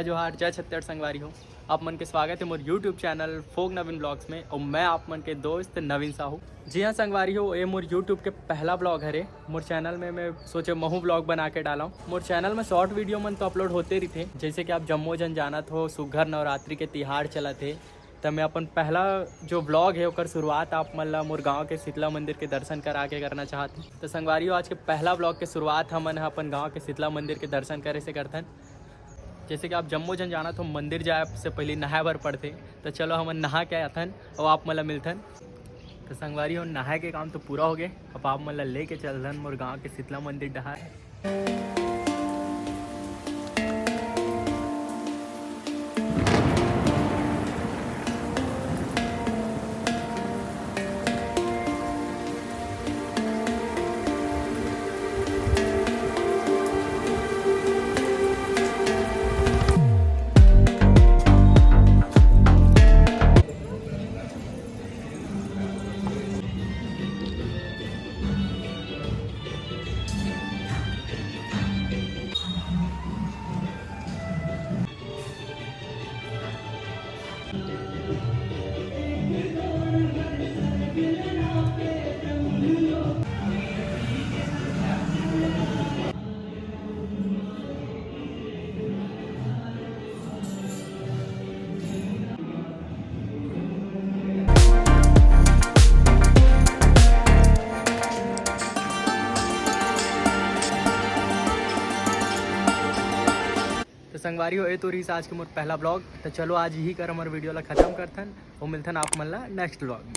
जय जोहार जय छत्तीसगढ़ संगवारी हो। आप मन के स्वागत है मोर यूट्यूब चैनल फोक नवीन ब्लॉग्स में और मैं आप मन के दोस्त नवीन साहू। जी हाँ संगवारी हो, ये मोर यूट्यूब के पहला ब्लॉग है। मोर चैनल में मैं सोचे महू ब्लॉग बना के डाला हूँ। मोर चैनल में शॉर्ट वीडियो मन तो अपलोड होते रही थे, जैसे कि आप जम्मो जन जानत हो सुघर नवरात्रि के तिहाड़ चलत थे। तो मैं अपन पहला जो ब्लॉग है ओकर शुरुआत आप मन ला मोर गाँव के शीतला मंदिर के दर्शन करा के करना चाहते। तो संगवारी हो, आज के पहला ब्लॉग के शुरुआत हमन अपन गाँव के शीतला मंदिर के दर्शन करे से करथन। जैसे कि आप जम्मो जन जाना तो मंदिर जाए से पहले नहाए बर पड़ते, तो चलो हम नहा के आथन और आप मन ला मिलथन। तो संगवारी हो, नहाए के काम तो पूरा हो गए। अब आप मन ला लेके चलथन मोर गाँव के शीतला मंदिर डहार। तो संगवारी हो, ये तो रही आज के मोर पहला ब्लॉग। तो चलो आज यही कर हमारे वीडियो ला खत्म करथन और मिलथन आप मन ला नेक्स्ट ब्लॉग में।